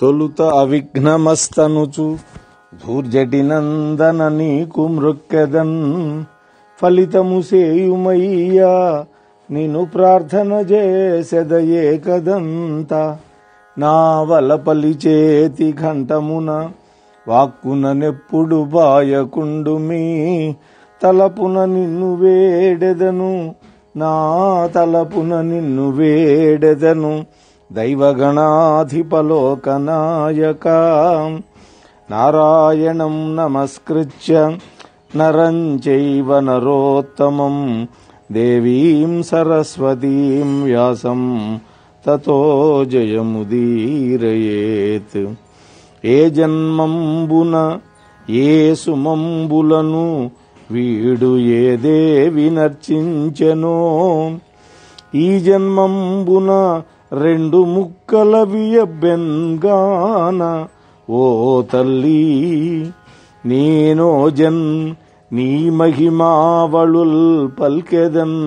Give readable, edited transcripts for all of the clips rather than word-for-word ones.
తొలుత అవిఘ్నమస్తనుచు ధూర్జటి నందన నీకు మృక్కెదన్ ఫలితము సేయుమయ్యా నిను ప్రార్థన చేసెదయే కదంత నా వలపలి చేతి ఘంటమున వాక్కున నెప్పుడు బాయకుండు మీ తలపున నిన్ను వేడెదను నా తలపున నిన్ను వేడెదను దైవగణాధిపలోకనాయక నారాయణం నమస్కృత్య నరం చైవ నరోత్తమం దేవీం సరస్వతీం వ్యాసం తతో జయముదీరయేత్. ఏ జన్మంబున ఏ సుమంబులను వీడు ఏ దేవి నర్చించెనో ఈ జన్మంబున రెండు ముక్కల వియబ్బెన్గాన ఓ తల్లి నేనో నీ మహిమావళుల్ పల్కెదన్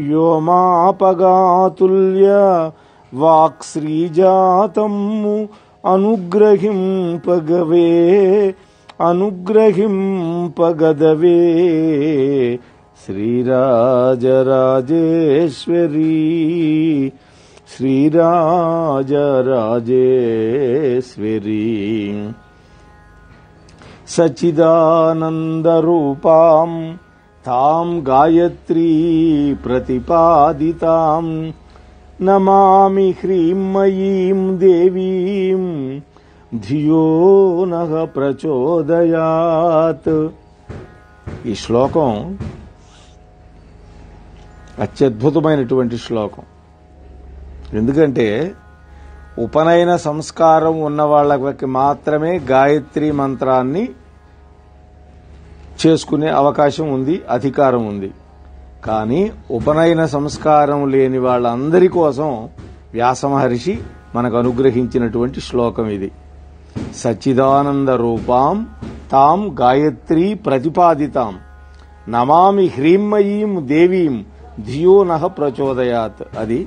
వ్యోమాపగాతుల్య వాక్శ్రీజాతము అనుగ్రహింపగదవే శ్రీరాజరాజేశ్వరీ శ్రీరాజరాజేశ్వరీ సచ్చిదానందరూపాం తాం గాయత్రీ ప్రతిపాదితాం నమామి హ్రీమయీం దేవీం ధియో నః ప్రచోదయాత్. ఈ శ్లోకం అత్యద్భుతమైనటువంటి శ్లోకం. ఎందుకంటే ఉపనయన సంస్కారం ఉన్న వాళ్ళకి మాత్రమే గాయత్రి మంత్రాన్ని చేసుకునే అవకాశం ఉంది, అధికారం ఉంది. కానీ ఉపనయన సంస్కారం లేని వాళ్ళందరి కోసం వ్యాస మహర్షి మనకు అనుగ్రహించినటువంటి శ్లోకం ఇది. సచ్చిదానంద రూపాం తాం గాయత్రీ ప్రతిపాదితాం నమామి హ్రీమయీం దేవీం ధియో నః ప్రచోదయాత్. అది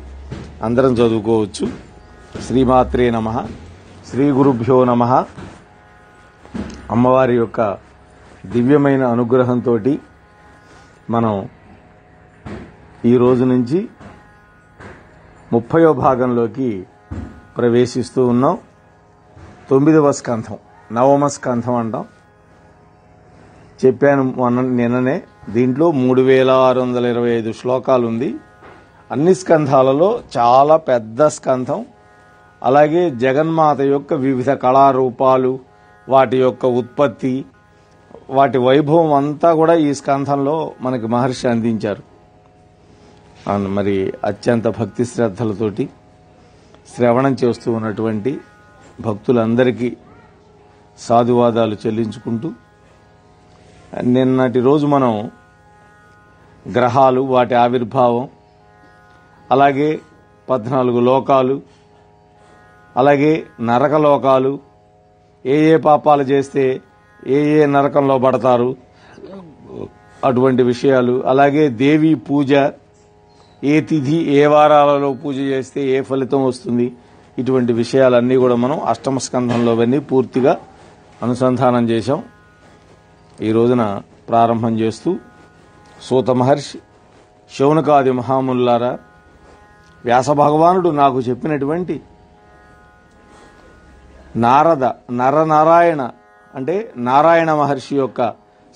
అందరం చదువుకోవచ్చు. శ్రీమాత్రే నమః, శ్రీ గురుభ్యో నమః. అమ్మవారి యొక్క దివ్యమైన అనుగ్రహంతో మనం ఈ రోజు నుంచి 30వ భాగంలోకి ప్రవేశిస్తూ ఉన్నాం. 9వ స్కంధం, నవమ స్కంధం అంటాం. చెప్పాను నిన్ననే, దీంట్లో 3625 శ్లోకాలు ఉంది. అన్ని స్కంధాలలో చాలా పెద్ద స్కంధం. అలాగే జగన్మాత యొక్క వివిధ కళారూపాలు, వాటి యొక్క ఉత్పత్తి, వాటి వైభవం అంతా కూడా ఈ స్కంధంలో మనకి మహర్షి అందించారు. మరి అత్యంత భక్తి శ్రద్ధలతోటి శ్రవణం చేస్తూ ఉన్నటువంటి భక్తులందరికీ సాధువాదాలు చెల్లించుకుంటూ, నిన్నటి రోజు మనం గ్రహాలు, వాటి ఆవిర్భావం, అలాగే 14 లోకాలు, అలాగే నరకలోకాలు, ఏ ఏ పాపాలు చేస్తే ఏ ఏ నరకంలో పడతారు అటువంటి విషయాలు, అలాగే దేవి పూజ, ఏ తిథి ఏ వారాలలో పూజ చేస్తే ఏ ఫలితం వస్తుంది, ఇటువంటి విషయాలన్నీ కూడా మనం అష్టమ స్కంధంలోవన్నీ పూర్తిగా అనుసంధానం చేశాం. ఈ రోజున ప్రారంభం చేస్తూ సూత మహర్షి, శౌనకాది మహాముల్లారా, వ్యాస భగవానుడు నాకు చెప్పినటువంటి నరనారాయణ అంటే నారాయణ మహర్షి యొక్క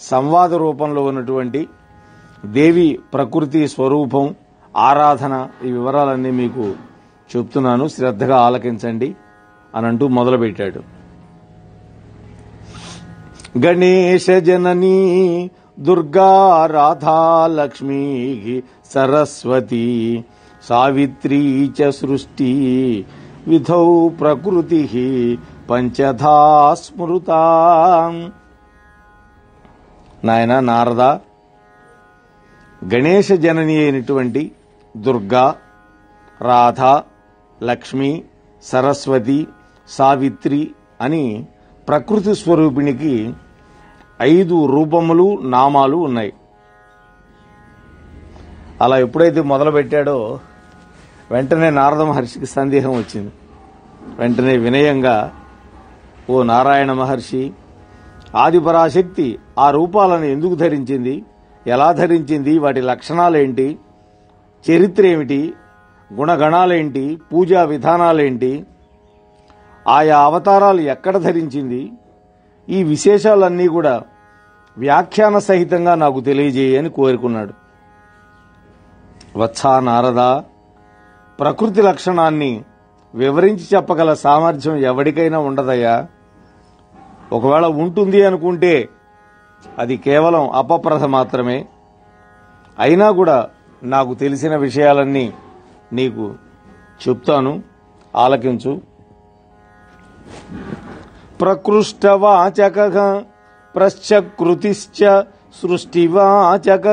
సంవాద రూపంలో ఉన్నటువంటి దేవి ప్రకృతి స్వరూపం, ఆరాధన, ఈ వివరాలన్నీ మీకు చెప్తున్నాను, శ్రద్ధగా ఆలకించండి అని అంటూ మొదలుపెట్టాడు. గణేశ జననీ దుర్గా రాధా లక్ష్మీ సరస్వతి సావిత్రీ చ సృష్టి విధౌ ప్రకృతి పంచధా స్మృత. నాయన నారద, గణేశ జనని అయినటువంటి దుర్గా, రాధ, లక్ష్మి, సరస్వతి, సావిత్రి అని ప్రకృతి స్వరూపిణికి 5 రూపములు, నామాలు ఉన్నాయి. అలా ఎప్పుడైతే మొదలుపెట్టాడో వెంటనే నారద మహర్షికి సందేహం వచ్చింది. వెంటనే వినయంగా, ఓ నారాయణ మహర్షి, ఆదిపరాశక్తి ఆ రూపాలను ఎందుకు ధరించింది, ఎలా ధరించింది, వాటి లక్షణాలేంటి, చరిత్ర ఏమిటి, గుణగణాలేంటి, పూజా విధానాలేంటి, ఆయా అవతారాలు ఎక్కడ ధరించింది, ఈ విశేషాలన్నీ కూడా వ్యాఖ్యాన సహితంగా నాకు తెలియజేయని కోరుకున్నాడు. వత్సా నారదా, ప్రకృతి లక్షణాన్ని వివరించి చెప్పగల సామర్థ్యం ఎవరికైనా ఉండదయ్యా. ఒకవేళ ఉంటుంది అనుకుంటే అది కేవలం అపప్రథ మాత్రమే. అయినా కూడా నాకు తెలిసిన విషయాలన్నీ నీకు చెప్తాను, ఆలకించు. ప్రకృష్టవాచక ప్రశ్చకృతిశ్చ సృష్టివాచక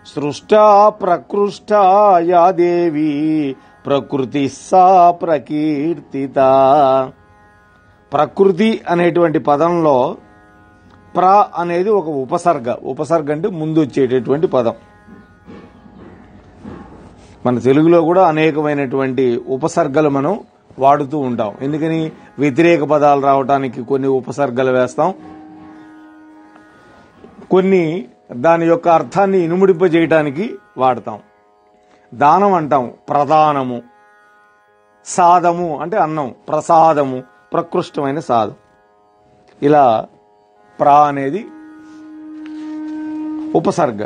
సృష్టా ప్రకృష్టా యా దేవి ప్రకృతి సా ప్రకీర్తిత. ప్రకృతి అనేటువంటి పదంలో ప్ర అనేది ఒక ఉపసర్గ. ఉపసర్గ అంటే ముందు వచ్చేటటువంటి పదం. మన తెలుగులో కూడా అనేకమైనటువంటి ఉపసర్గలు మనం వాడుతూ ఉంటాం. ఎందుకని? వ్యతిరేక పదాలు రావడానికి కొన్ని ఉపసర్గలు వేస్తాం, కొన్ని దాని యొక్క అర్థాన్ని ఇనుముడింపజేయటానికి వాడతాం. దానం అంటాం ప్రధానము, సాదము అంటే అన్నం, ప్రసాదము ప్రకృష్టమైన సాదం. ఇలా ప్రా అనేది ఉపసర్గ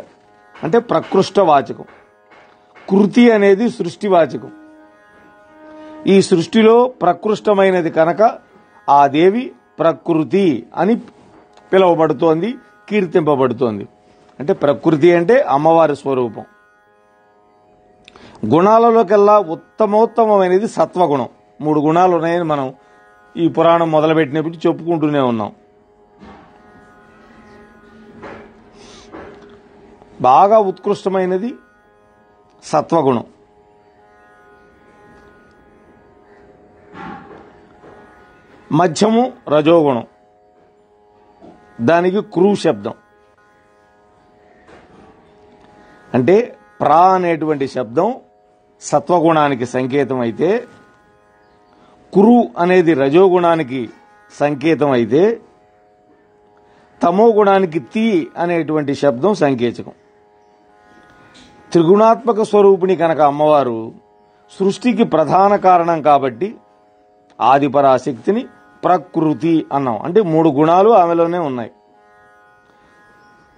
అంటే ప్రకృష్టవాచకం. కృతి అనేది సృష్టివాచకం. ఈ సృష్టిలో ప్రకృష్టమైనది కనుక ఆ దేవి ప్రకృతి అని పిలువబడుతోంది, కీర్తింపబడుతోంది. అంటే ప్రకృతి అంటే అమ్మవారి స్వరూపం. గుణాలలోకెల్లా ఉత్తమోత్తమైనది సత్వగుణం. 3 గుణాలు ఉన్నాయని మనం ఈ పురాణం మొదలుపెట్టినప్పుడు చెప్పుకుంటూనే ఉన్నాం. బాగా ఉత్కృష్టమైనది సత్వగుణం. మధ్యము రజోగుణం, దానికి క్రూ శబ్దం. అంటే ప్రా అనేటువంటి శబ్దం సత్వగుణానికి సంకేతం అయితే, కురు అనేది రజోగుణానికి సంకేతం అయితే, తమో గుణానికి తి అనేటువంటి శబ్దం సంకేతకం. త్రిగుణాత్మక స్వరూపిణి కనుక అమ్మవారు సృష్టికి ప్రధాన కారణం కాబట్టి ఆదిపరాశక్తిని ప్రకృతి అన్నాం. అంటే 3 గుణాలు ఆమెలోనే ఉన్నాయి.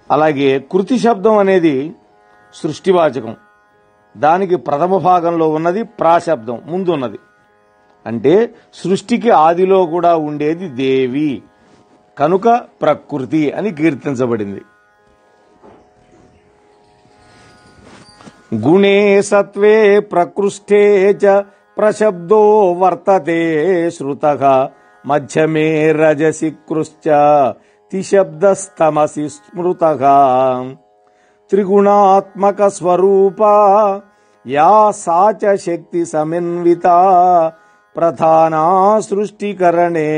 అలాగే కృతి శబ్దం అనేది సృష్టివాచకం. దానికి ప్రథమ భాగంలో ఉన్నది ప్రాశబ్దం, ముందున్నది. అంటే సృష్టికి ఆదిలో కూడా ఉండేది దేవి కనుక ప్రకృతి అని కీర్తించబడింది. గుణే సత్వే ప్రకృష్టే చ ప్రశబ్దో వర్తతే శ్రుతః మధ్యమే రజసి కృశ్చ తిశబ్దస్తమసి స్మృతః. త్రిగుణాత్మక స్వరూపా యా సా చ శక్తి సమన్విత ప్రధానా సృష్టికరణే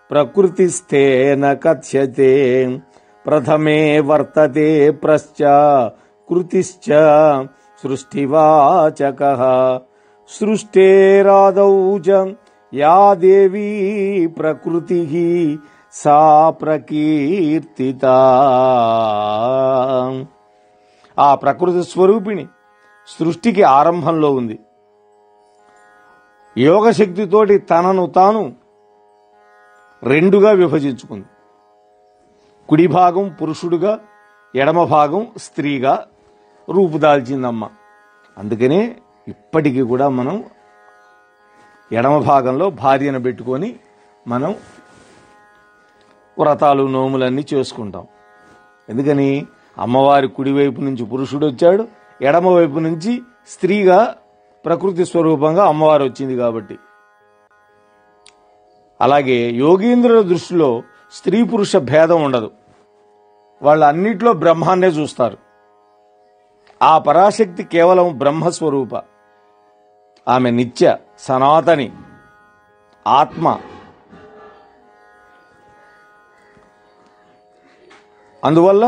ప్రకృతిస్థేన కథ్యతే. ప్రథమే వర్తతే ప్రశ్చ కృతిశ్చ సృష్టివాచకః. సృష్టేరాదౌ చ యా దేవీ ప్రకృతిః సా ప్రకీర్తిత. ఆ ప్రకృతి స్వరూపిణి సృష్టికి ఆరంభంలో ఉంది. యోగశక్తితోటి తనను తాను 2గా విభజించుకుంది. కుడి భాగం పురుషుడుగా, ఎడమ భాగం స్త్రీగా రూపుదాల్చిందమ్మ. అందుకనే ఇప్పటికీ కూడా మనం ఎడమ భాగంలో భార్యను పెట్టుకొని మనం వ్రతాలు నోములన్నీ చేసుకుంటాం. ఎందుకని? అమ్మవారి కుడివైపు నుంచి పురుషుడు వచ్చాడు, ఎడమ వైపు నుంచి స్త్రీగా ప్రకృతి స్వరూపంగా అమ్మవారు వచ్చింది కాబట్టి. అలాగే యోగీంద్రుల దృష్టిలో స్త్రీ పురుష భేదం ఉండదు. వాళ్ళు అన్నిట్లో బ్రహ్మాన్నే చూస్తారు. ఆ పరాశక్తి కేవలం బ్రహ్మస్వరూప. ఆమె నిత్య సనాతని ఆత్మ. అందువల్ల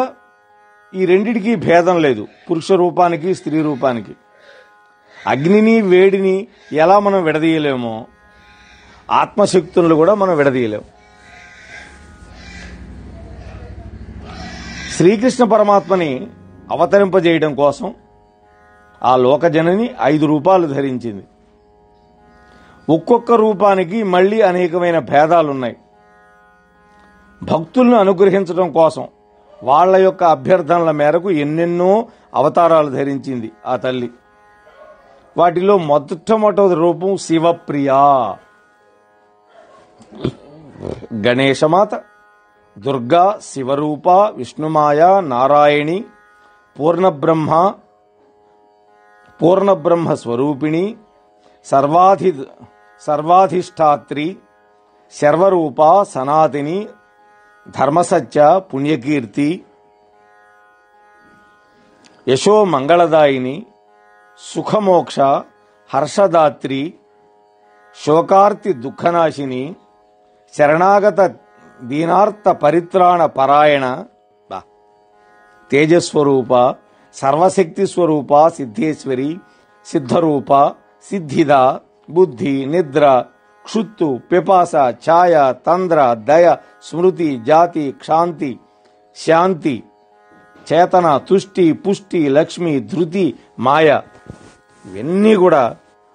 ఈ రెండిటికి భేదం లేదు, పురుష రూపానికి స్త్రీ రూపానికి. అగ్నిని వేడిని ఎలా మనం విడదీయలేమో ఆత్మశక్తులను కూడా మనం విడదీయలేం. శ్రీకృష్ణ పరమాత్మని అవతరింపజేయడం కోసం ఆ లోకజనని 5 రూపాలు ధరించింది. ఒక్కొక్క రూపానికి మళ్లీ అనేకమైన భేదాలున్నాయి. భక్తులను అనుగ్రహించడం కోసం వాళ్ల యొక్క అభ్యర్థనల మేరకు ఎన్నెన్నో అవతారాలు ధరించింది ఆ తల్లి. వాటిలో మొట్టమొదటి రూపం శివప్రియ, గణేశమాత, దుర్గా, శివరూప, విష్ణుమాయ, నారాయణి, పూర్ణబ్రహ్మ స్వరూపిణి, సర్వాధిష్టాత్రి, శర్వరూప, సనాతిని, ధర్మసత్య, పుణ్యకీర్తి, యశో మంగళదాయిని, సుఖమోక్ష, హర్షదాత్రి, శోకార్తి దుఃఖనాశిని, శరణాగత దీనార్త పరిత్రాణ పరాయణ, తేజస్వరూప, సర్వశక్తి స్వరూప, సిద్ధేశ్వరి, సిద్ధరూప, సిద్ధిద, బుద్ధి, నిద్ర, క్షుత్తు, పిపాస, ఛాయ, తంద్ర, దయ, స్మృతి, జాతి, క్షాంతి, శాంతి, చేతన, తుష్టి, పుష్టి, లక్ష్మి, ధృతి, మాయ, ఇవన్నీ కూడా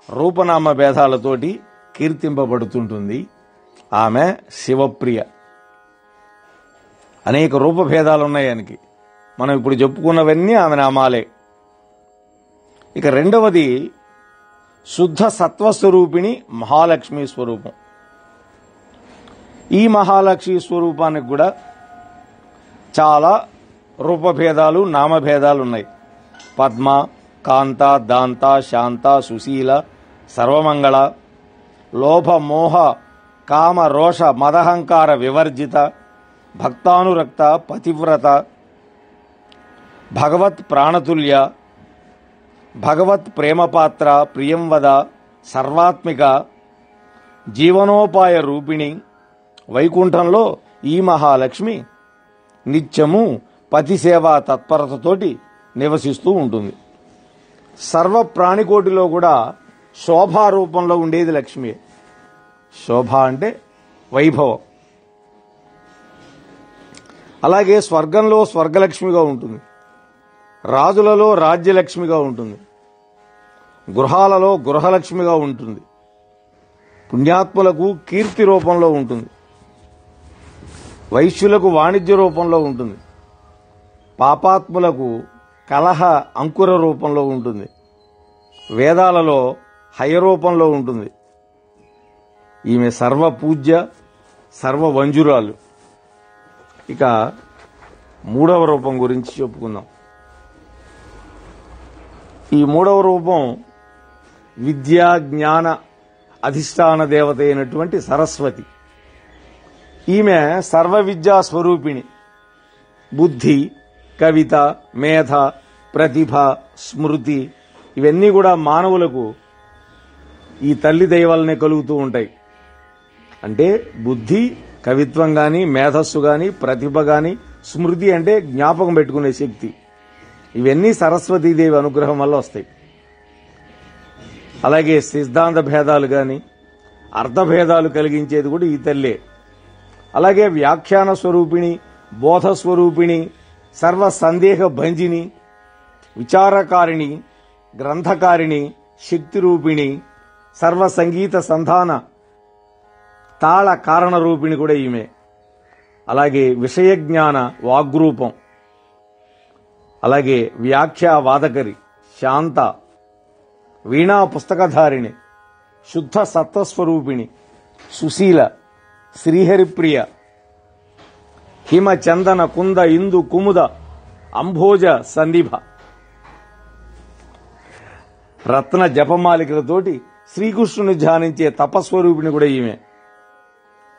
రూపనామ భేదాలతోటి కీర్తింపబడుతుంటుంది. ఆమె శివప్రియ. అనేక రూపభేదాలున్నాయి ఆయనకి. మనం ఇప్పుడు చెప్పుకున్నవన్నీ ఆమె నామాలే. ఇక రెండవది శుద్ధ సత్వస్వరూపిణి మహాలక్ష్మి స్వరూపం. ఈ మహాలక్ష్మి స్వరూపానికి కూడా చాలా రూపభేదాలు, నామభేదాలు ఉన్నాయి. పద్మ, కాంత, దాంత, శాంత, సుశీల, సర్వమంగళ, లోభ, మోహ, కామ, రోష, మదహంకార వివర్జిత, భక్తానురక్త, పతివ్రత, భగవత్ ప్రాణతుల్య, భగవత్ ప్రేమపాత్ర, ప్రియంవద, సర్వాత్మిక, జీవనోపాయ రూపిణి. వైకుంఠంలో ఈ మహాలక్ష్మి నిత్యము పతిసేవా తత్పరతతోటి నివసిస్తూ ఉంటుంది. సర్వ ప్రాణికోటిలో కూడా శోభా రూపంలో ఉండేది లక్ష్మి. శోభ అంటే వైభవం. అలాగే స్వర్గంలో స్వర్గలక్ష్మిగా ఉంటుంది, రాజులలో రాజ్యలక్ష్మిగా ఉంటుంది, గృహాలలో గృహలక్ష్మిగా ఉంటుంది, పుణ్యాత్ములకు కీర్తి రూపంలో ఉంటుంది, వైశ్యులకు వాణిజ్య రూపంలో ఉంటుంది, పాపాత్ములకు కలహ అంకుర రూపంలో ఉంటుంది, వేదాలలో హయ రూపంలో ఉంటుంది. ఈమె సర్వ పూజ్య, సర్వ వంజురాలు. ఇక మూడవ రూపం గురించి చెప్పుకుందాం. ఈ మూడవ రూపం విద్యా జ్ఞాన అధిష్టాన దేవత అయినటువంటి సరస్వతి. ఈమె సర్వ విద్యా స్వరూపిణి. బుద్ధి, కవిత, మేధ, ప్రతిభ, స్మృతి ఇవన్నీ కూడా మానవులకు ఈ తల్లి దయ వల్లనే కలుగుతూ ఉంటాయి. అంటే బుద్ధి, కవిత్వం గాని, మేధస్సు గాని, ప్రతిభ గాని, స్మృతి అంటే జ్ఞాపకం పెట్టుకునే శక్తి, ఇవన్నీ సరస్వతీదేవి అనుగ్రహం వల్ల వస్తాయి. అలాగే సిద్ధాంత భేదాలు గాని, అర్థభేదాలు కలిగించేది కూడా ఈ తల్లే. అలాగే వ్యాఖ్యాన స్వరూపిణి, బోధ స్వరూపిణి, సర్వ సందేహ భంజిని, విచారకారిణి, గ్రంథకారిణి, శక్తి రూపిణి, సర్వ సంగీత సంధాన తాళ కారణ రూపిణి కూడా ఈమె. అలాగే విషయజ్ఞాన వాగ్రూపం, అలాగే వ్యాఖ్యా వాదకరి, శాంత, వీణా పుస్తకధారిణి, శుద్ధ సత్వస్వరూపిణి, సుశీల, శ్రీహరిప్రియ, హిమ చందన కుంద ఇందు కుముద అంభోజ సందిభ, రత్న జపమాలికలతోటి శ్రీకృష్ణుని ధ్యానించే తపస్వరూపిణి కూడా ఈమె.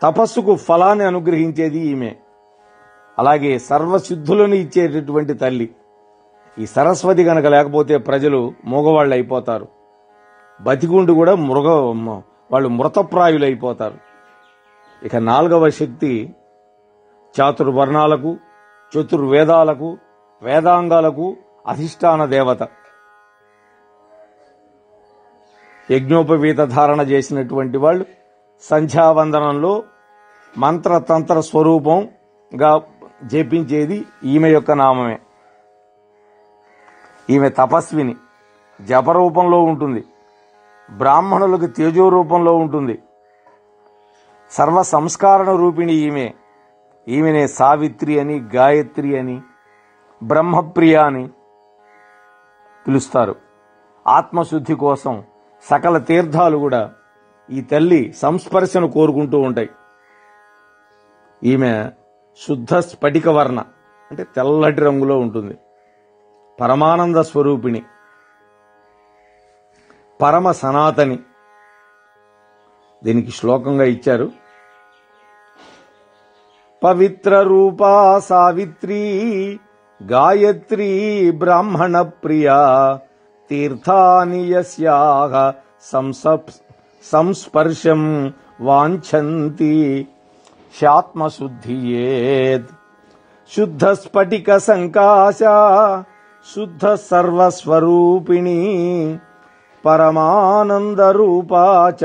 తపస్సుకు ఫలాన్ని అనుగ్రహించేది ఈమె. అలాగే సర్వసిద్ధులను ఇచ్చేటటువంటి తల్లి. ఈ సరస్వతి గనక లేకపోతే ప్రజలు మూగవాళ్ళు అయిపోతారు, బతికుండు కూడా వాళ్ళు మృతప్రాయులు అయిపోతారు. ఇక నాలుగవ శక్తి చాతుర్వర్ణాలకు, చతుర్వేదాలకు, వేదాంగాలకు అధిష్టాన దేవత. యజ్ఞోపవీత ధారణ చేసినటువంటి వాళ్ళు సంధ్యావందనంలో మంత్రతంత్ర స్వరూపంగా జపించేది ఈమె యొక్క నామమే. ఈమె తపస్విని, జపరూపంలో ఉంటుంది. బ్రాహ్మణులకు తేజో రూపంలో ఉంటుంది. సర్వ సంస్కారణ రూపిణి ఈమె. ఈమెనే సావిత్రి అని, గాయత్రి అని, బ్రహ్మప్రియ అని పిలుస్తారు. ఆత్మశుద్ధి కోసం సకల తీర్థాలు కూడా ఈ తల్లి సంస్పర్శను కోరుకుంటూ ఉంటాయి. ఈమె శుద్ధ స్ఫటిక వర్ణ అంటే తెల్లటి రంగులో ఉంటుంది. పరమానంద స్వరూపిణి, పరమ సనాతని. దీనికి శ్లోకంగా ఇచ్చారు. పవిత్ర రూపా సావిత్రి గాయత్రి బ్రాహ్మణ ప్రియా తీర్థాని యస్యాః సంస్పర్శం వాంఛంతి శాత్మశుద్ధియేత్. శుద్ధ స్ఫటిక సంకాశ శుద్ధ సర్వస్వరూపిణి పరమానంద రూపాచ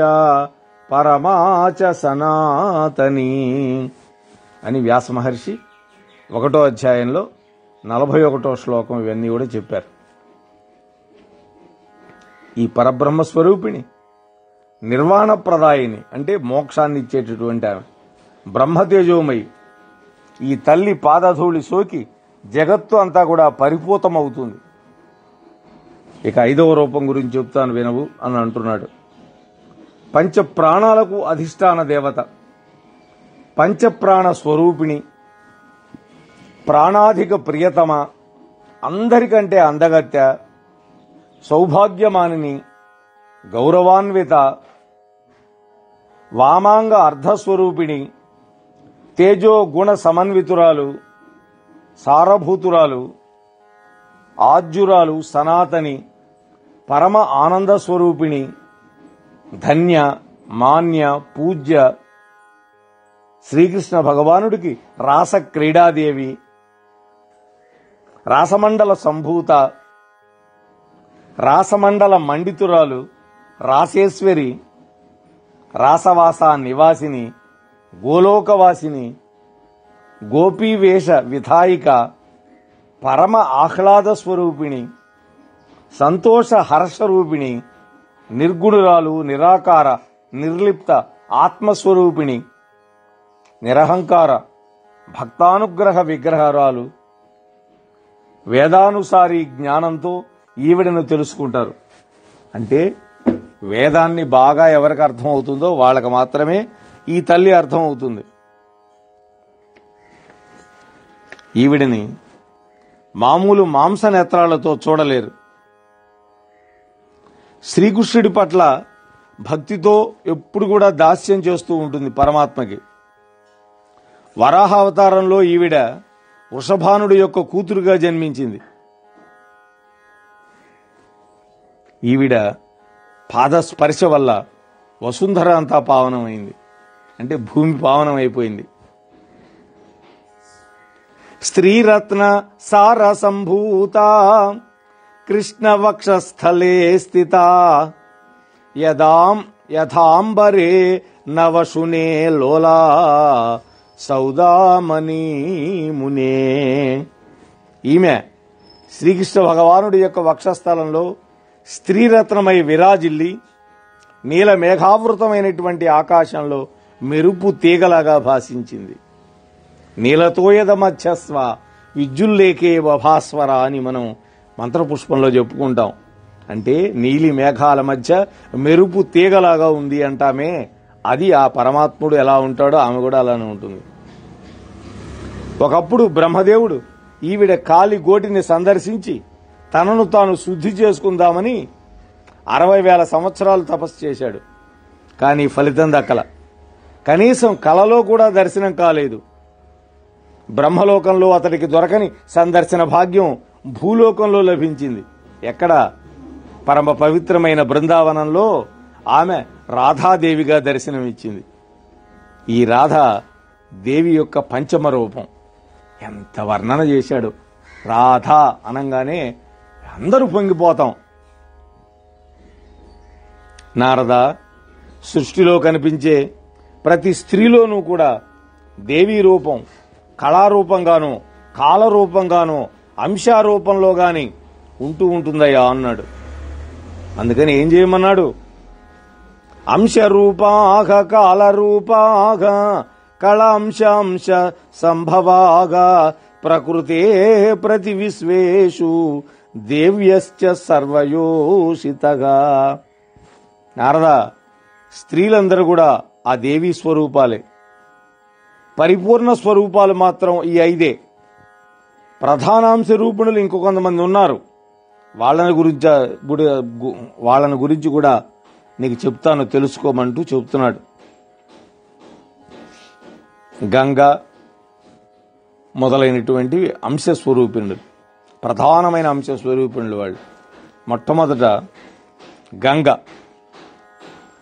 పరమాచ సనాతని అని వ్యాస మహర్షి 1వ అధ్యాయంలో 41వ శ్లోకం ఇవన్నీ కూడా చెప్పారు. ఈ పరబ్రహ్మ స్వరూపిణి, నిర్వాణ ప్రదాయిని అంటే మోక్షాన్ని ఇచ్చేటటువంటి ఆమె, బ్రహ్మతేజోమయి. ఈ తల్లి పాదధూళి సోకి జగత్తు అంతా కూడా పరిపూతమవుతుంది. ఇక 5వ రూపం గురించి చెప్తాను వినవు అని అంటున్నాడు. పంచ ప్రాణాలకు అధిష్టాన దేవత, పంచప్రాణ స్వరూపిణి, ప్రాణాధిక ప్రియతమ, అందరికంటే అందగత్య, సౌభాగ్యమానిని, గౌరవాన్విత, వామాంగ అర్ధస్వరూపిణి, తేజో గుణ సమన్వితురాలు, సారభూతురాలు, ఆజ్యురాలు, సనాతని, పరమ ఆనంద స్వరూపిణి, ధన్య, మాన్య, పూజ్య, శ్రీకృష్ణ భగవానుడికి రాస క్రీడాదేవి, రాసమండల సంభూత, రాసమండల మండితురాలు, రాసేశ్వరి, రాసవాస నివాసిని, గోలోకవాసిని, గోపీవేష విధాయిక, పరమ ఆహ్లాద స్వరూపిణి, సంతోష హర్షరూపిణి, నిర్గుణురాలు, నిరాకార, నిర్లిప్త, ఆత్మస్వరూపిణి, నిరహంకార, భక్తానుగ్రహ విగ్రహారాలు. వేదానుసారి జ్ఞానంతో ఈవిడను తెలుసుకుంటారు. అంటే వేదాన్ని బాగా ఎవరికి అర్థం అవుతుందో వాళ్ళకి మాత్రమే ఈ తల్లి అర్థం అవుతుంది. ఈవిడిని మామూలు మాంస నేత్రాలతో చూడలేరు. శ్రీకృష్ణుడి పట్ల భక్తితో ఎప్పుడు కూడా దాస్యం చేస్తూ ఉంటుంది పరమాత్మకి. వరాహ అవతారంలో ఈవిడ వృషభానుడి యొక్క కూతురుగా జన్మించింది. ఈవిడ పాదస్పర్శ వల్ల వసుంధర అంతా పావనమైంది, అంటే భూమి పావనమైపోయింది. స్త్రీరత్న సార సంభూత కృష్ణవక్షస్థలే స్థిత యథాంబరే నవశునే లోలా సౌదామణి మునే. ఈమె శ్రీకృష్ణ భగవానుడి యొక్క వక్షస్థలంలో స్త్రీరత్నమై విరాజిల్లి నీల మేఘావృతమైనటువంటి ఆకాశంలో మెరుపు తీగలాగా భాసించింది. నీలతోయద మధ్యస్వ విద్యుల్లేకే బభాస్వర అని మనం మంత్రపుష్పంలో చెప్పుకుంటాం. అంటే నీలి మేఘాల మధ్య మెరుపు తీగలాగా ఉంది అంటామే, అది ఆ పరమాత్ముడు ఎలా ఉంటాడో ఆమె కూడా అలానే ఉంటుంది. ఒకప్పుడు బ్రహ్మదేవుడు ఈవిడ కాలి గోటిని సందర్శించి తనను తాను శుద్ధి చేసుకుందామని 60,000 సంవత్సరాలు తపస్సు చేశాడు. కానీ ఫలితం దక్కల. కనీసం కలలో కూడా దర్శనం కాలేదు. బ్రహ్మలోకంలో అతడికి దొరకని సందర్శన భాగ్యం భూలోకంలో లభించింది. ఎక్కడ? పరమ పవిత్రమైన బృందావనంలో ఆమె రాధాదేవిగా దర్శనమిచ్చింది. ఈ రాధ దేవి యొక్క పంచమ రూపం. ఎంత వర్ణన చేశాడు! రాధా అనంగానే అందరూ పొంగిపోతాం. నారద, సృష్టిలో కనిపించే ప్రతి స్త్రీలోనూ కూడా దేవీ రూపం కళారూపంగానో కాలరూపంగానో అంశారూపంలో గాని ఉంటూ ఉంటుందయ్యా అన్నాడు. అందుకని ఏం చేయమన్నాడు? అంశరూపాగ కాలరూపాగ కళాంశాంశ సంభవాగ ప్రకృతే ప్రతి విశ్వేషు దేవ్యశ్చ సర్వయోషితగా. నారదా, స్త్రీలందరూ కూడా ఆ దేవీ స్వరూపాలే. పరిపూర్ణ స్వరూపాలు మాత్రం ఈ 5. ప్రధానాంశ రూపిణులు ఇంకొంతమంది ఉన్నారు. వాళ్ళని గురించి కూడా నీకు చెప్తాను, తెలుసుకోమంటూ చెప్తున్నాడు. గంగ మొదలైనటువంటి అంశస్వరూపిణులు, ప్రధానమైన అంశస్వరూపిణులు వాళ్ళు. మొట్టమొదట గంగ.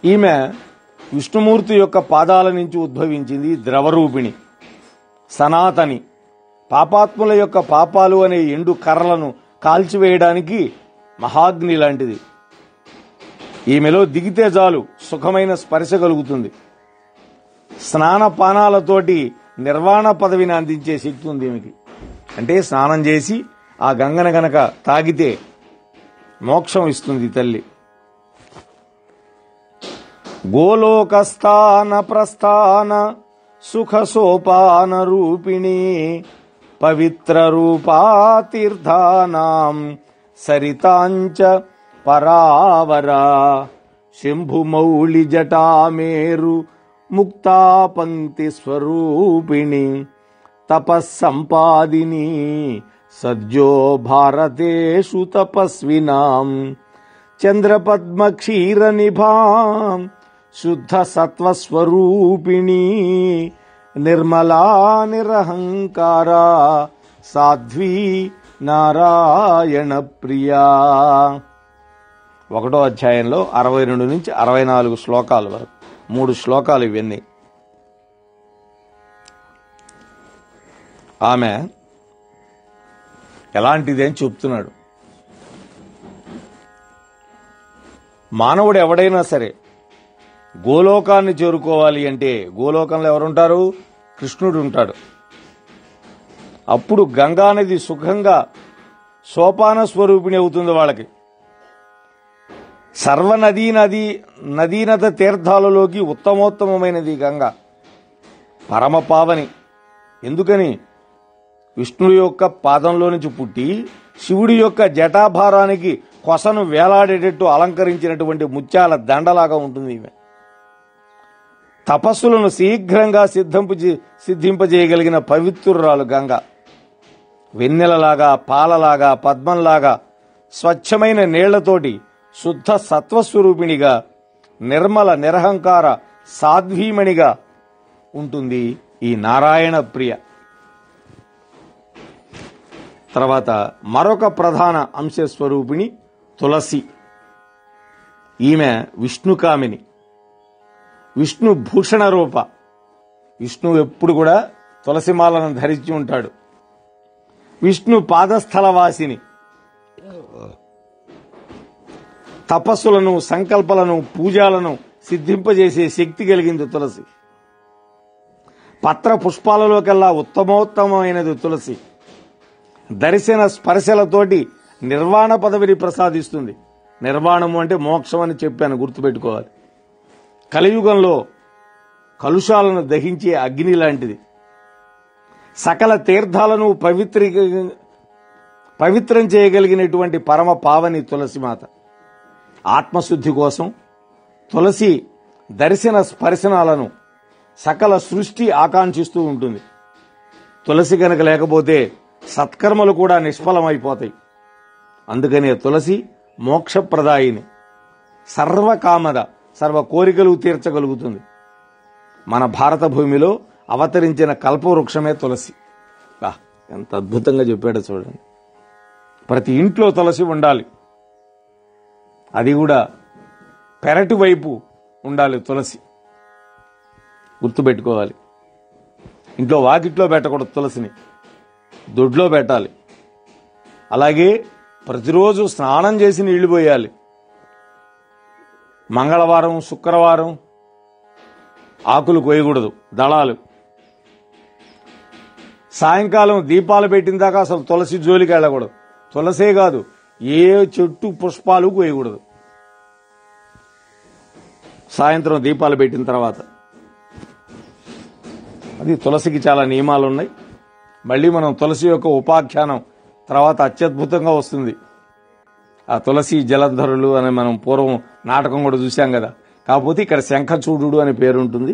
ఈమె విష్ణుమూర్తి యొక్క పాదాల నుంచి ఉద్భవించింది. ద్రవరూపిణి, సనాతని. పాపాత్ముల యొక్క పాపాలు అనే ఎండు కర్రలను కాల్చివేయడానికి మహాగ్ని లాంటిది. ఈమెలో దిగితే చాలు సుఖమైన స్పర్శ కలుగుతుంది. స్నానపానాలతోటి నిర్వాణ పదవిని అందించే శక్తి ఉంది ఈమెకి. అంటే స్నానం చేసి ఆ గంగను గనక తాగితే మోక్షం ఇస్తుంది తల్లి. గోలోకస్థాన ప్రస్థాన సుఖ సోపాన రూపిణి పవిత్ర రూపా తీర్థానాం సరితాంచ పరావరా శంభుమౌళి జటామేరు ముక్తా పంక్తి స్వరూపిణి తపస్సంపాదిని సద్యో భారతేషు తపస్వినాం చంద్రపద్మ క్షీర నిభాం శుద్ధ సత్వస్వరూపిణి నిర్మలా నిరహంకారా సాధ్వీ నారాయణ ప్రియా. 1వ అధ్యాయంలో 62 నుంచి 64 శ్లోకాల వరకు 3 శ్లోకాలు ఇవన్నీ. ఆమె ఎలాంటిది అని చెప్తున్నాడు. మానవుడు ఎవడైనా సరే గోలోకాన్ని చేరుకోవాలి అంటే గోలోకంలో ఎవరుంటారు? కృష్ణుడు ఉంటాడు. అప్పుడు గంగా నది సుఖంగా సోపాన స్వరూపిణి అవుతుంది వాళ్ళకి. సర్వ నదీనద తీర్థాలలోకి ఉత్తమోత్తమైనది గంగ, పరమ పావని. ఎందుకని? విష్ణువు యొక్క పాదంలో నుంచి పుట్టి శివుడి యొక్క జటాభారానికి కొసను వేలాడేటట్టు అలంకరించినటువంటి ముత్యాల దండలాగా ఉంటుంది ఈమె. తపస్సులను శీఘ్రంగా సిద్ధింపజేయగలిగిన పవిత్రురాలు గంగ. వెన్నెలలాగా, పాలలాగా, పద్మంలాగా స్వచ్ఛమైన నీళ్లతోటి శుద్ధ సత్వస్వరూపిణిగా, నిర్మల నిరహంకార సాధ్వీమణిగా ఉంటుంది ఈ నారాయణ ప్రియ. తర్వాత మరొక ప్రధాన అంశస్వరూపిణి తులసి. ఈమె విష్ణుకామిని, విష్ణు భూషణ రూప. విష్ణువు ఎప్పుడు కూడా తులసిమాలను ధరించి ఉంటాడు. విష్ణు పాదస్థలవాసిని. తపస్సులను, సంకల్పాలను, పూజలను సిద్ధింపజేసే శక్తి కలిగింది తులసి. పత్ర పుష్పాలలోకెల్లా ఉత్తమోత్తమైనది తులసి. దర్శన స్పర్శలతోటి నిర్వాణ పదవిని ప్రసాదిస్తుంది. నిర్వాణము అంటే మోక్షం అని చెప్పాను, గుర్తుపెట్టుకోవాలి. కలియుగంలో కలుషాలను దహించే అగ్ని లాంటిది. సకల తీర్థాలను పవిత్రం చేయగలిగినటువంటి పరమ పావని తులసిమాత. ఆత్మశుద్ధి కోసం తులసి దర్శన స్పర్శనాలను సకల సృష్టి ఆకాంక్షిస్తూ ఉంటుంది. తులసి కనుక లేకపోతే సత్కర్మలు కూడా నిష్ఫలమైపోతాయి. అందుకనే తులసి మోక్షప్రదాయిని, సర్వకామద, సర్వ కోరికలు తీర్చగలుగుతుంది. మన భారత భూమిలో అవతరించిన కల్పవృక్షమే తులసి. ఎంత అద్భుతంగా చెప్పాడో చూడండి. ప్రతి ఇంట్లో తులసి ఉండాలి. అది కూడా పెరటి వైపు ఉండాలి తులసి, గుర్తుపెట్టుకోవాలి. ఇంట్లో వాకిట్లో పెట్టకూడదు తులసిని, దొడ్లో పెట్టాలి. అలాగే ప్రతిరోజు స్నానం చేసి నీళ్లు పోయాలి. మంగళవారం, శుక్రవారం ఆకులు కోయకూడదు, దళాలు. సాయంకాలం దీపాలు పెట్టిన దాకా అసలు తులసి జోలికి వెళ్ళకూడదు. తులసే కాదు, ఏ చెట్టు పుష్పాలు కోయకూడదు సాయంత్రం దీపాలు పెట్టిన తర్వాత. అది తులసికి చాలా నియమాలు ఉన్నాయి. మళ్ళీ మనం తులసి యొక్క ఉపాఖ్యానం తర్వాత అత్యద్భుతంగా వస్తుంది. ఆ తులసి జలధరులు అని మనం పూర్వం నాటకం కూడా చూశాం కదా. కాకపోతే ఇక్కడ శంఖచూడు అనే పేరు ఉంటుంది.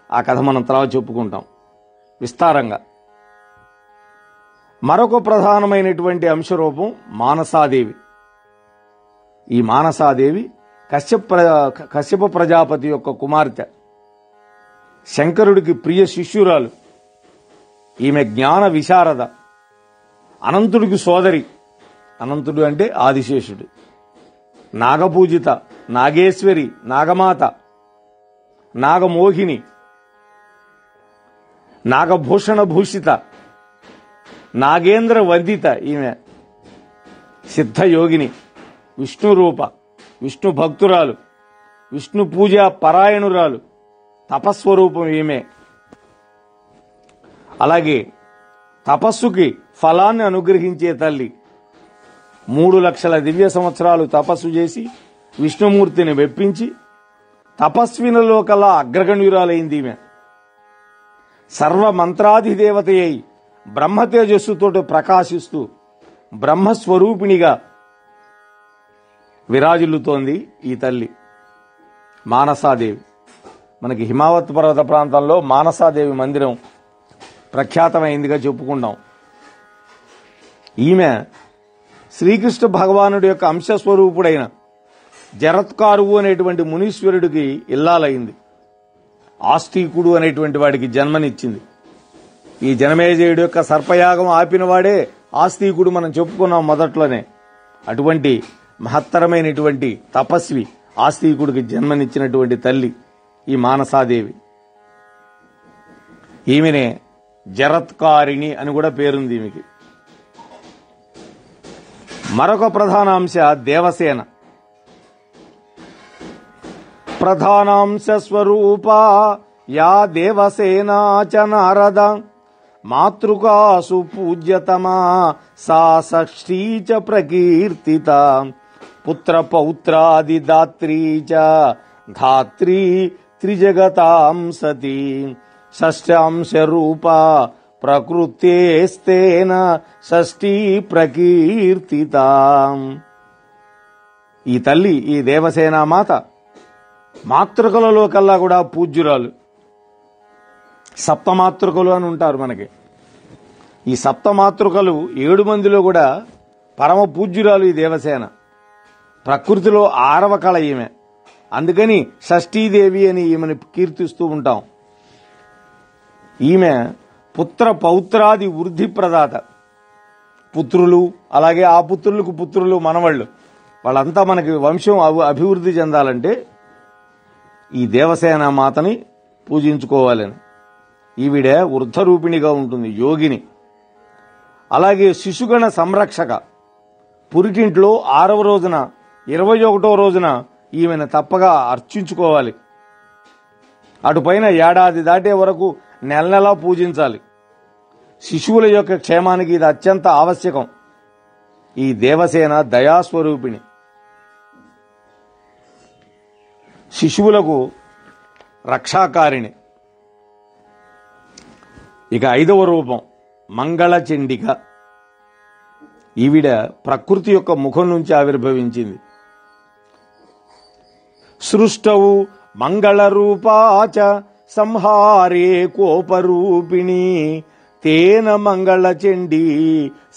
ఆ కథ మనం తర్వాత చెప్పుకుంటాం విస్తారంగా. మరొక ప్రధానమైనటువంటి అంశరూపం మానసాదేవి. ఈ మానసాదేవి కశ్యప ప్రజాపతి యొక్క కుమార్తె, శంకరుడికి ప్రియ శిష్యురాలు. ఈమె జ్ఞాన విశారద, అనంతుడికి సోదరి. అనంతుడు అంటే ఆదిశేషుడు. నాగపూజిత, నాగేశ్వరి, నాగమాత, నాగమోహిని, నాగభూషణ భూషిత, నాగేంద్ర వందిత. ఈమె సిద్ధయోగిని, విష్ణు రూప, విష్ణు భక్తురాలు, విష్ణు పూజ పరాయణురాలు, తపస్వరూపం ఈమె. అలాగే తపస్సుకి ఫలాన్ని అనుగ్రహించే తల్లి. 3 లక్షల దివ్య సంవత్సరాలు తపస్సు చేసి విష్ణుమూర్తిని వెప్పించి తపస్వినులో కల్లా అగ్రగణ్యురాలైంది ఈమె. సర్వ మంత్రాధిదేవత అయి బ్రహ్మ తేజస్సుతో ప్రకాశిస్తూ బ్రహ్మస్వరూపిణిగా విరాజిల్లుతోంది ఈ తల్లి మానసాదేవి. మనకి హిమావత్ పర్వత ప్రాంతంలో మానసాదేవి మందిరం ప్రఖ్యాతమైందిగా చెప్పుకుంటాం. ఈమె శ్రీకృష్ణ భగవానుడి యొక్క అంశస్వరూపుడైన జరత్కారువు అనేటువంటి మునీశ్వరుడికి ఇల్లాలైంది. ఆస్తికుడు అనేటువంటి వాడికి జన్మనిచ్చింది. ఈ జనమేజయుడి యొక్క సర్పయాగం ఆపినవాడే ఆస్తికుడు, మనం చెప్పుకున్నాం మొదట్లోనే. అటువంటి మహత్తరమైనటువంటి తపస్వి ఆస్తికుడికి జన్మనిచ్చినటువంటి తల్లి ఈ మానసాదేవి. ఈమెనే జరత్కారిణి అని కూడా పేరుంది ఈమెకి. మరొక ప్రధాన అంశ దేవసేన. ప్రధానాంశ స్వరూప యా దేవసేనా చ నారద మాతృకాసు పూజ్యతమా సా షష్ఠీ చ ప్రకీర్తిత పుత్ర పౌత్రాది దాత్రీ చ ధాత్రీ త్రిజగతాం సతీ షష్ఠాంశ రూప ప్రకృతేస్తేన షష్ఠీ ప్రకీర్తిత. ఈ తల్లి, ఈ దేవసేనా మాత మాతృకలలో కల్లా కూడా పూజ్యురాలు. సప్తమాతృకలు అని ఉంటారు మనకి. ఈ సప్తమాతృకలు 7 మందిలో కూడా పరమ పూజ్యురాలు ఈ దేవసేన. ప్రకృతిలో 6వ కళ ఈమె. అందుకని షష్ఠీదేవి అని ఈమెను కీర్తిస్తూ ఉంటాం. ఈమె పుత్ర పౌత్రాది వృద్ధి ప్రదాత. పుత్రులు, అలాగే ఆ పుత్రులకు పుత్రులు, మనవళ్ళు, వాళ్ళంతా మనకి వంశం అభివృద్ధి చెందాలంటే ఈ దేవసేన మాతని పూజించుకోవాలని. ఈవిడ వృద్ధరూపిణిగా ఉంటుంది, యోగిని. అలాగే శిశుగణ సంరక్షక. పురిటింట్లో 6వ రోజున 21వ రోజున ఈమెను తప్పగా అర్చించుకోవాలి. అటుపైన ఏడాది దాటే వరకు నెల నెలా పూజించాలి. శిశువుల యొక్క క్షేమానికి ఇది అత్యంత ఆవశ్యకం. ఈ దేవసేన దయాస్వరూపిణి. శిశువులకు రక్షాకారిణి. ఇక 5వ రూపం మంగళచండిక. ఈవిడ ప్రకృతి యొక్క ముఖం నుంచి ఆవిర్భవించింది. సృష్టౌ మంగళ రూపాచ సంహారే కోపరూపిణి తేన మంగళచండీ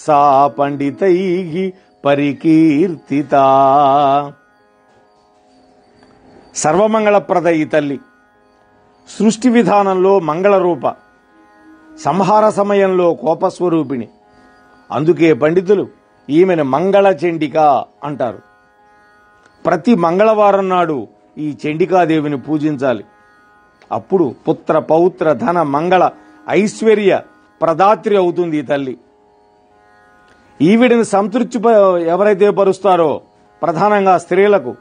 సా పండితైః పరికీర్తిత. సర్వమంగళప్రద ఈ తల్లి. సృష్టి విధానంలో మంగళ రూప, సంహార సమయంలో కోపస్వరూపిణి. అందుకే పండితులు ఈమెను మంగళచండిక అంటారు. ప్రతి మంగళవారం నాడు ఈ చండికాదేవిని పూజించాలి. అప్పుడు పుత్ర పౌత్ర ధన మంగళ ఐశ్వర్య ప్రదాత్రి అవుతుంది ఈ తల్లి. ఈవిడిని సంతృప్తి ఎవరైతే పరుస్తారో, ప్రధానంగా స్త్రీలకు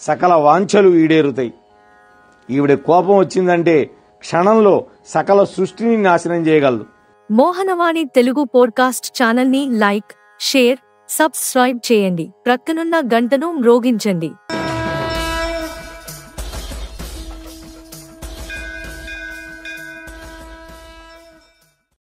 సకల వాంఛలు ఈడేరుతాయి. ఈవిడ కోపం వచ్చిందంటే క్షణంలో సకల సృష్టిని నాశనం చేయగలదు. మోహనవాణి తెలుగు పోడ్కాస్ట్ ఛానల్ ని లైక్, షేర్, సబ్స్క్రైబ్ చేయండి. ప్రక్కనున్న గంటను మ్రోగించండి.